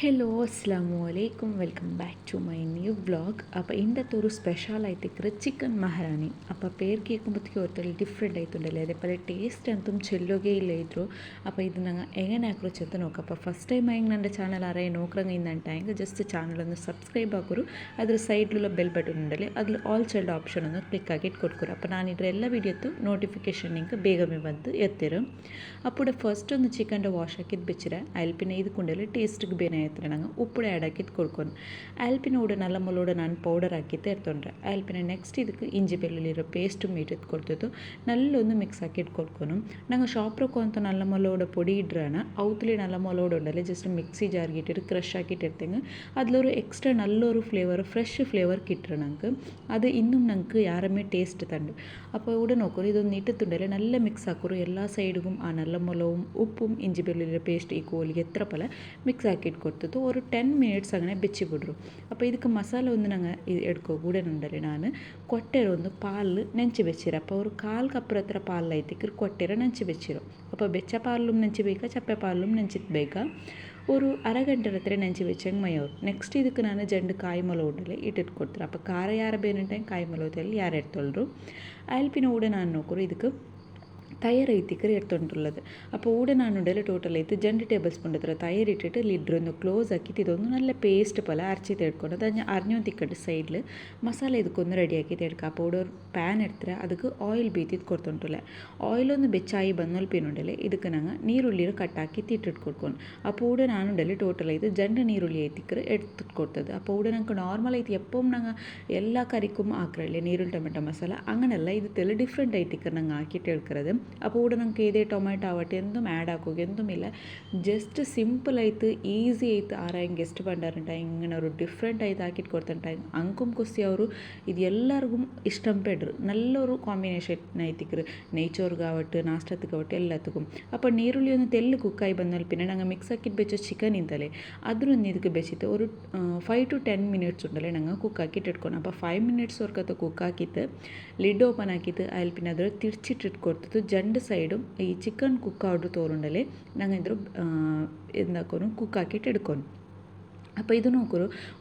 Hello അസ്സാമു അലൈക്കും welcome back to my new vlog. അപ്പോൾ ഇന്നത്തെ ഒരു സ്പെഷ്യൽ ആയിട്ട് ചിക്കൻ മഹാറാണി. അപ്പോൾ പേര് കേൾക്കുമ്പോഴത്തേക്കും ഓരോരുത്തർ ഡിഫറെൻ്റ് ആയിട്ടുണ്ടല്ലേ, അതേപോലെ ടേസ്റ്റ് ಅಂತು ಚೆಲ್ಲೋಗೇ ಇದ್ರು. അപ്പോൾ ഇത് ഞങ്ങൾ എങ്ങനെ ആക്കുറോ ചെന്ന് നോക്കാം. അപ്പോൾ ഫസ്റ്റ് ടൈം ആയി എൻ്റെ ಚಾನಲ್ ಆರೇ ನೋಕ್ರಂಗೆ ಇಂದಂಟಾಯಂಗೆ ಜಸ್ಟ್ ಚಾನಲನ್ನು ಸಬ್ಸ್ಕ್ರೈಬ್ ಆಗೋರು, ಅದ್ರ ಸೈಡ್ലുള്ള ಬೆಲ್ ಬಟನ್ ಉಂಡಲ್ಲಿ ಅದ್ರ ಆಲ್ ಚೈಲ್ಡ್ ಆಪ್ಷನನ್ನು ಕ್ಲಿಕ್ ಆಗಿ ಕೊಡ್ಕೊರು. അപ്പോൾ ನಾನಿದ್ರ ಎಲ್ಲ ವೀಡಿಯೋತ್ತು ನೋಟಿಫಿಕೇಷನ್ ನಿಂಗೆ ಬೇಗಮೇ ಬಂದು ಎತ್ತಿರು. ಅప్పుಡೆ ಫಸ್ಟ್ ಒಂದು ಚಿಕನ್ ವಾಶ್ ಹಾಕಿದ್ದು ಬೆಚ್ಚಿರ ಅಲ್ಲಿ പിന്നെ ಇದು ಕೊಂಡಲ್ಲಿ ಟೇಸ್ಟ್ಗೆ ಬೇನೆ ಆಯ್ತು ನಂಗೆ ಉಪ್ಪು ಆ್ಯಡ್ ಹಾಕಿದ್ದು ಕೊಡ್ಕೊಂಡು ಆಲ್ಪಿನ ಉಡ ನಲ್ಲ ಮೊಲೋಡ ನಾನು ಪೌಡರ್ ಹಾಕಿತ್ತು ಎರ್ತೊಂಡ್ರೆ ಆಲ್ಪಿನ ನೆಕ್ಸ್ಟ್ ಇದಕ್ಕೆ ಇಂಜಿ ಬೆಳ್ಳುಳ್ಳಿರೋ ಪೇಸ್ಟ್ ಮೀಟದ್ದು ಕೊಡ್ತಿತ್ತು ನಲ್ಲೊಂದು ಮಿಕ್ಸ್ ಹಾಕಿಟ್ಟು ಕೊಡ್ಕೊಂಡು ನಂಗೆ ಶಾಪ್ರಕ್ಕೂ ಅಂತ ನಲ್ಲ ಮೊಲೋಡ പൊടി ഇടുകയാണ് ഔത്തിലി നല്ല മുളകോട് ഉണ്ടല്ലേ ജസ്റ്റ് മിക്സി ജാറിക്കിട്ടിട്ട് ക്രഷ് ആക്കിയിട്ടെടുത്തെങ്കിൽ അതിലൊരു എക്സ്ട്രാ നല്ലൊരു ഫ്ലേവർ ഫ്രഷ് ഫ്ലേവർ കിട്ടും ഞങ്ങൾക്ക് അത് ഇന്നും ഞങ്ങൾക്ക് യാരമേ ടേസ്റ്റ് തണ്ട്. അപ്പോൾ ഇവിടെ നോക്കൂ ഇതൊന്ന് ഇട്ടിട്ടുണ്ടല്ലേ നല്ല മിക്സ് ആക്കുറു എല്ലാ സൈഡിലും ആ നല്ല മുളകും ഉപ്പും ഇഞ്ചി ಬೆಳ್ಳುಳ್ಳಿ പേസ്റ്റ് ഈ കോലിಗೆ എത്ര പല മിക്സ് ആക്കിയിട്ട് കൊടുത്തിട്ട് ഒരു 10 മിനിറ്റ്സ് അങ്ങനെ വെച്ച് വിടും. അപ്പോൾ ಇದಕ್ಕೆ ಮಸಾಲ ಒಂದು ನಂಗೆ എടുക്കോ കൂടെ ഉണ്ടല്ലേ ನಾನು ಕೊಟ್ಟೆರ ಒಂದು ಪಾಲು ನೆಂಚಿ ಬೆಚ್ಚಿರ അപ്പോൾ ഒരു 1/4 കപ്പ് ಹತ್ರ ಪಾಲು ಐತಿಕ್ಕೆ ಕೊಟ್ಟೆರ ನೆಂಚಿ ಬೆಚ್ಚಿರೋ. അപ്പോൾ ಬೆಚ್ಚ ಪಾലും ನೆಂಚಿ ಬೇಕಾ ಚಪ್ಪೆ ಪಾലും ನೆಂಚಿತ್ ಬೇಕಾ ഒരു അരഗಂಟೆ ಹತ್ರ ನೆಂಚಿ വെച്ചെങ്കിൽ മതിയാവും. ನೆಕ್ಸ್ಟ್ ಇದಕ್ಕೆ ನಾನು ಜಂಡು ಕಾಯಿ ಮೊಲ ಉಂಡಲೆ ಇಟ್ಟಿಟ್ಟು ಕೊಡ್ತಾರೆ. അപ്പോൾ ಖಾರ ಯಾರ ಬೇನುಂಟೆ ಕಾಯಿ ಮೊಲದಲ್ಲಿ ಯಾರು ಎಡ್ತೊಳ್ರು ಅಲ್ಪಿನ ಊടെ ನಾನು ನೋಕರು ಇದಕ್ಕೆ തൈരൈത്തിക്കറി എടുത്തോണ്ടുള്ളത്. അപ്പോൾ ഊടെ നാനുണ്ടല്ലോ ടോട്ടൽ ആയിട്ട് 2 ടേബിൾ സ്പൂൺ എത്ര തൈരിട്ടിട്ട് ലിഡർ ഒന്ന് ക്ലോസ് ആക്കിയിട്ട് ഇതൊന്ന് നല്ല പേസ്റ്റ് പോലെ അരച്ചിട്ട് എടുക്കണം. അത് ഞാൻ അരിഞ്ഞു തിക്കട്ട് സൈഡിൽ മസാല ഇതൊക്കെ റെഡിയാക്കിയിട്ട് എടുക്കുക. അപ്പോൾ ഇവിടെ ഒരു പാൻ എടുത്തിട്ട് ಅದಕ್ಕೆ ಆಯಿಲ್ ಬೀತಿದ್ದು ಕೊಡ್ತೊಂಟುಲ್ಲ ಆಯಿಲೊಂದು ಬೆಚ್ಚಾಯಿ ಬಂದಲ್ಲಿ ಪೀನುಂಡಲೆ ಇದಕ್ಕೆ ನಂಗೆ ನೀರುಳ್ಳಿ ಕಟ್ಟಾಕಿ ತಿಟ್ಟಿಟ್ಟು ಕೊಡ್ಕೊಂಡು അപ്പോൾ ഇവിടെ നാനുണ്ടല്ലോ ടോട്ടൽ ആയിട്ട് 2 നീരുള്ളി ಐತಿಕ್ಕರೆ എടുത്തിട്ട് കൊടുത്തത്. അപ്പോൾ ഇവിടെ ഞങ്ങൾക്ക് നോർമൽ ആയിട്ട് എപ്പം ഞങ്ങൾ എല്ലാ കറിക്കും ആക്കറല്ലേ നീരുള്ളി ടൊമാറ്റോ മസാല അങ്ങനെയല്ല ഇത് തെല്ല ഡിഫറെൻ്റ് ആയിട്ടിക്കറെ ഞങ്ങൾ ആക്കിയിട്ട് എടുക്കുന്നത്. അപ്പോൾ ഇവിടെ നമുക്ക് ഇതേ ടൊമാറ്റോ ആവട്ടെ എന്തും ആഡ് ആക്കുക എന്തുമില്ല ജസ്റ്റ് സിമ്പിളായിട്ട് ഈസി ആയിട്ട് ആരായും ഗസ്റ്റ് പണ്ടാറുണ്ടായി ഇങ്ങനെ ഒരു ഡിഫറെൻ്റ് ആയിട്ട് ആക്കിയിട്ട് കൊടുത്തിട്ടുണ്ടായി ಅಂಕುಂ ಖುಷಿ ಅವರು ಇದು ಎಲ್ಲರಿಗೂ ಇಷ್ಟ ಪಡ್ರು നല്ലൊരു കോമ്പിനേഷൻ ആയിട്ടിക്കറ് നെയ്ച്ചോറുകാവട്ടെ നാഷ്ടത്തുക്കാവട്ടെ എല്ലാത്തുക്കും. അപ്പോൾ നീരുള്ളി ഒന്ന് തെല്ല് കുക്കായി വന്നാൽ പിന്നെ ഞങ്ങൾ മിക്സ് ആക്കിയിട്ട് വെച്ച ചിക്കൻ ഇന്തല്ലേ അതൊന്ന് ಇದಕ್ಕೆ ಬೆಚ್ಚಿತ್ತು ഒരു 5 to 10 മിനിറ്റ്സ് ഉണ്ടല്ലേ ഞങ്ങൾ കുക്കാക്കിയിട്ട് എടുക്കണം. അപ്പോൾ 5 മിനിറ്റ്സ് വർക്കത്ത് കുക്കാക്കിയിട്ട് ലിഡ് ഓപ്പൺ ആക്കിയിട്ട് അതിൽ പിന്നെ അത് തിരിച്ചിട്ടിട്ട് കൊടുത്തിട്ട് 2 സൈഡും ഈ ചിക്കൻ കുക്കാവുന്ന തോറുണ്ടല്ലേ ഞങ്ങൾ ഇದ್ರ എന്താക്കുന്നു കുക്കാക്കിയിട്ട് എടുക്കണം. അപ്പോൾ ഇത് നോക്കൂ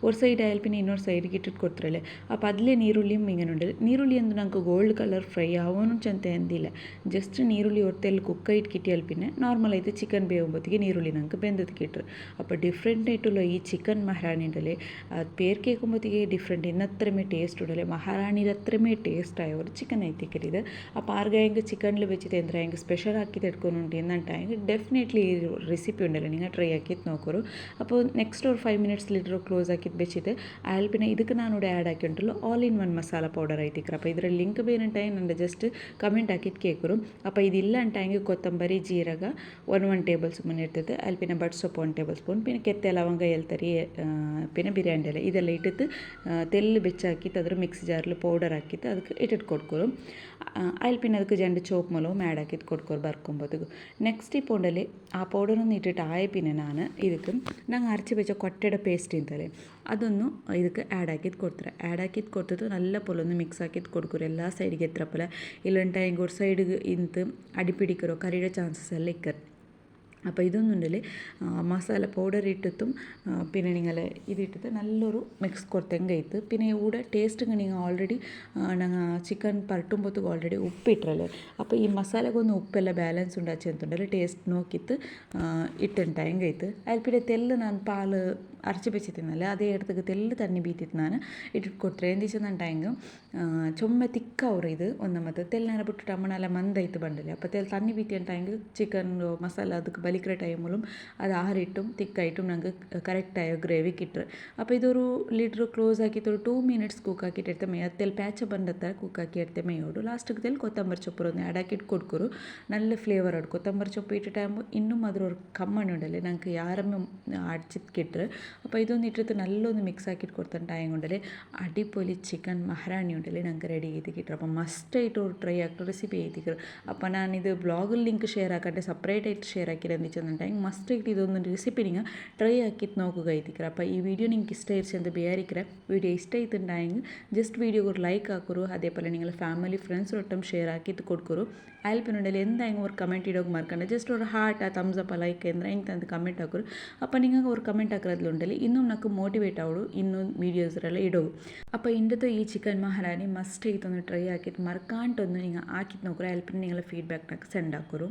ഒരു സൈഡ് ആയാലും പിന്നെ ಇನ್ನೊಂದು സൈഡിಗೆ ಇಟ್ಟಿಟ್ಟು ಕೊಡ್ತಾರല്ലേ. അപ്പോൾ അതിലെ ನೀರುಳ್ಳಿയും ഇങ്ങനെ ഉണ്ട്. ನೀರುಳ್ಳಿ ಎಂದು ನಂಗೆ ಗೋಲ್ಡ್ ಕಲರ್ ಫ್ರೈ ಆಗೋನು ಚಂತ ಎಂದಿಲ್ಲ ಜಸ್ಟ್ ನೀರುಳ್ಳಿ ಹೊರತೆಲ್ಲಿ ಕುಕ್ಕಾയിട്ട് കിട്ടിയാൽ പിന്നെ നോർമലായിട്ട് ചിക്കൻ വേവുമ്പോഴത്തേക്ക് നീരുള്ളി ഞങ്ങൾക്ക് വെന്തത് കിട്ടും. അപ്പോൾ ഡിഫറെൻ്റ് ആയിട്ടുള്ള ഈ ചിക്കൻ മഹാറാണി ഉണ്ടല്ലേ അത് പേര് കേൾക്കുമ്പോഴത്തേക്ക് ഡിഫറെൻ്റ് ഇന്നത്രമേ ടേസ്റ്റ് ഉണ്ടല്ലേ മഹാറാണിയുടെ അത്രമേ ടേസ്റ്റ് ആയ ഒരു ചിക്കൻ ആയിത്തിക്കരുത്. അപ്പോൾ ആർക്കായെങ്കിൽ ചിക്കനിൽ വെച്ചിട്ട് എന്തായെങ്കിൽ സ്പെഷ്യൽ ആക്കിയിട്ട് എടുക്കുന്നുണ്ട് എന്നിട്ടായെങ്കിൽ ഡെഫിനെറ്റ്ലി ഈ റെസിപ്പി ഉണ്ടല്ലോ നിങ്ങൾ ട്രൈ ആക്കിയിട്ട് നോക്കൂ. അപ്പോൾ നെക്സ്റ്റ് ഒരു 5 മിനിറ്റ്സ് ലിറ്റർ ക്ലോസ് ആക്കിയിട്ട് വെച്ചിട്ട് അതിൽ പിന്നെ ಇದಕ್ಕೆ ನಾನಿവിടെ ಆ್ಯಡ್ ಹಾಕಿಂಟല്ലോ all in one masala powder ಐತಿಕ್ರ. അപ്പോൾ ಇದರ ಲಿಂಕ್ ಬೇನಂಟಾಯಿ ನನ್ನ ಜಸ್ಟ್ ಕಮೆಂಟ್ ಹಾಕಿಟ್ಟು ಕೇಳ್ಕರು. അപ്പോൾ ഇതില്ല ಅಂಟಾಂಗೆ ಕೊತ್ತಂಬರಿ ಜೀರಗ 1 ಟೇಬಲ್ ಸ್ಪೂನ್ ಇರ್ತದೆ അതിൽ പിന്നെ ബട്ട് സോപ്പ് 1 ടേബിൾ സ്പൂൺ പിന്നെ ಕೆತ್ತೆ ಲವಂಗ ಎಲ್ತರಿ പിന്നെ ബിരിയാണി ഇല ಇದೆಲ್ಲ ಇಟ್ಟಿಟ್ಟು ತೆಲ್ಲು ಬೆಚ್ಚಾಕಿಟ್ಟು ಅದ್ರ ಮಿಕ್ಸಿ ಜಾರ್ಲಿ ಪೌಡರ್ ಹಾಕಿಟ್ಟು ಅದಕ್ಕೆ ಇಟ್ಟಿಟ್ಟು ಕೊಡ್ಕೊರು. അതിൽ പിന്നെ ಅದಕ್ಕೆ 2 ചോപ്പ് മുളകും ആഡ് ആക്കിയിട്ട് കൊടുക്കും ಬರ್ಕೊಂಬೋದಕ್ಕೆ. ನೆಕ್ಸ್ಟ್ ಈ ಪೌಡಲ್ಲಿ ಆ ಪೌಡರನ್ನು ಇಟ್ಟಿಟ್ಟು ಆಯ പിന്നെ ನಾನು ಇದಕ್ಕೆ ನಂಗೆ ಅರಚಿ വെച്ച ಕೊಟ್ಟೆಡ പേസ്റ്റ് ഇന്തല്ലേ അതൊന്ന് ಇದಕ್ಕೆ ಆ್ಯಡ್ ಹಾಕಿದ್ದು ಕೊಡ್ತಾರೆ. ಆ್ಯಡ್ ಹಾಕಿದ್ದು ಕೊಡ್ತಿದ್ದು നല്ല പോലെ ഒന്ന് മിക്സ് ആക്കിയിട്ട് കൊടുക്കും എല്ലാ സൈഡിಗೆ എത്ര പോലെ ഇല്ലുണ്ടായെങ്കിൽ ഒരു സൈഡിಗೆ ಇಂತು അടിപ്പിടിക്കറോ കറിയുടെ ചാൻസസ് എല്ലാം ഇക്കറ്. അപ്പോൾ ഇതൊന്നുണ്ടല്ലേ മസാല പൗഡർ ഇട്ടിട്ടും പിന്നെ നിങ്ങൾ ഇതിട്ടിട്ട് നല്ലൊരു മിക്സ് കൊടുത്തെങ്കിൽ ഇത്ത് പിന്നെ ഇവിടെ ടേസ്റ്റ് നിങ്ങൾ ഓൾറെഡി ഞങ്ങൾ ചിക്കൻ പരട്ടുമ്പോഴത്തേക്ക് ഓൾറെഡി ഉപ്പിട്ടല്ലേ. അപ്പോൾ ഈ മസാലക്കൊന്ന് ഉപ്പെല്ലാം ബാലൻസ് ഉണ്ടാച്ചെന്നുണ്ടല്ലേ ടേസ്റ്റ് നോക്കിയിട്ട് ഇട്ടുണ്ടായെങ്കിൽ ഇത്ത് അതിൽ പിന്നെ തെല്ല് ನಾನು പാല് അരച്ച് വെച്ചിരുന്നല്ലേ അതേ ഇടത്തേക്ക് തെല്ല് തണ്ണി ബീത്തിട്ട് ನಾನು ಇಟ್ಟಿಟ್ಟು ಕೊಡ್ತಾರೆ. ಎಂದು വെച്ചിട്ടുണ്ടെങ്കിൽ ചുമ്മ തിക്കാവും ഇത് ഒന്നാമത്തെ തെല്ലിനെ ಬಿಟ್ಟು ಅಮ್ಮನೆಲ್ಲ ಮಂದೈತು ಬಂಡಲೆ. അപ്പോൾ തെല്ല് തണ്ണി ബീത്തി ഉണ്ടായെങ്കിൽ ചിക്കൻ മസാല ಅದಕ್ಕೆ ಬಲಿಕ್ರೆ ಟೈಮಲ್ಲೂ ಅದು ಆರಿಟ್ಟು ತಿಕ್ಕಾയിട്ടും ഞങ്ങൾക്ക് കറക്റ്റായ ഗ്രേവി കിട്ടും. അപ്പോൾ ഇതൊരു ലിറ്റർ ക്ലോസ് ആക്കിയിട്ട് ഒരു 2 മിനിറ്റ്സ് കുക്കാക്കിയിട്ട് എടുത്ത മേ അതിൽ പാച്ച ಬಂದತ್ತ കുക്കാക്കി എടുത്ത മേയോಡು ಲಾಸ್ಟಿಗೆ ತೆಲ್ಲಿ ಕೊತ್ತಂಬರಿ ಸೊಪ್ಪು ಒಂದು ಆ್ಯಡ್ ಹಾಕಿಟ್ಟು ಕೊಡ್ಕೊರು നല്ല ഫ്ലേവർ ಆಡು. ಕೊತ್ತಂಬರಿ ಸೊಪ್ಪು ಇಟ್ಟಿട്ടാകുമ്പോൾ ಇನ್ನೂ ಅದ್ರ ഒരു ಕಮ್ಮಣ್ಣು ഉണ്ടല്ലേ ഞങ്ങൾക്ക് ಯಾರಮ್ಮೆ അടിച്ചിട്ട് കിട്ടും. അപ്പോൾ ഇതൊന്ന് ഇട്ടിട്ട് നല്ലൊന്ന് മിക്സ് ആക്കിയിട്ട് കൊടുത്തിട്ടായും കൊണ്ടല്ലേ അടിപൊളി ചിക്കൻ മഹാറാണി ഉണ്ടല്ലേ ഞങ്ങൾക്ക് റെഡി ചെയ്ത് കിട്ടും. അപ്പോൾ മസ്റ്റായിട്ട് ഒരു ട്രൈ ആക്കിയിട്ട് റെസിപ്പി ചെയ്തിരിക്കും. അപ്പോൾ ഞാനിത് ബ്ലോഗിൽ ലിങ്ക് ഷെയർ ആക്കട്ടെ സെപ്പറേറ്റ് ആയിട്ട് ഷെയർ ആക്കിയത് ಅಂದಿಚ್ಚಂದಂಟ ಮಸ್ಟ್ ಆಗಿ ಇದೊಂದು ರೆಸಿಪಿ ನೀವು ಟ್ರೈ ಹಾಕಿತ್ತು ನೋക്കുക ಐತಿಕ್ರ അപ്പോൾ ಈ ವಿಡಿയോ നിങ്ങൾക്ക് ഇഷ്ടമായിരിച്ചു എന്ന് വിചാരിக்கிறேன் വീഡിയോ ഇഷ്ടമായിട്ടുണ്ടായെങ്കിൽ ജസ്റ്റ് വീഡിയോ ഒരു ലൈക്ക് ആക്കുറു അതേപോലെ നിങ്ങൾ ഫാമിലി ഫ്രണ്ട്സിനൊട്ടും ഷെയർ ആക്കിയിട്ട് കൊടുക്കുറു ആൽപ്പിനുണ്ടെങ്കിൽ എന്തായെങ്കിലും ഒരു കമൻറ്റ് ഇടೋಕೆ മറക്കണ്ട ജസ്റ്റ് ഒരു ഹാർട്ട് ആ തംസ് ಅಪ್ ಲೈಕ್ ಅಂದರೆ ಹೆಂಗೆ ತಂದು ಕಮೆಂಟ್ ಹಾಕೋರು അപ്പോൾ നിങ്ങൾക്ക് ഒരു ಕಮೆಂಟ್ ಹಾಕೋದ್ರಲ್ಲಿ ಇನ್ನೂ నాకు ಮೋಟಿವೇಟ್ ಆವಡು ಇನ್ನೂ ವೀಡಿಯೋಸ್ ಎಲ್ಲ ಇಡೋವು അപ്പോൾ ഇന്നത്തെ ഈ ചിക്കൻ മഹാരാണി മസ്റ്റ് ആയിട്ടൊന്ന് ട്രൈ ആക്കിയിട്ട് മറക്കാണ്ടൊന്ന് നിങ്ങൾ ആക്കിയിട്ട് നോക്കുക ആൽപ്പിന് നിങ്ങളുടെ ഫീഡ്ബാക്ക് സെൻഡ് ആക്കുറു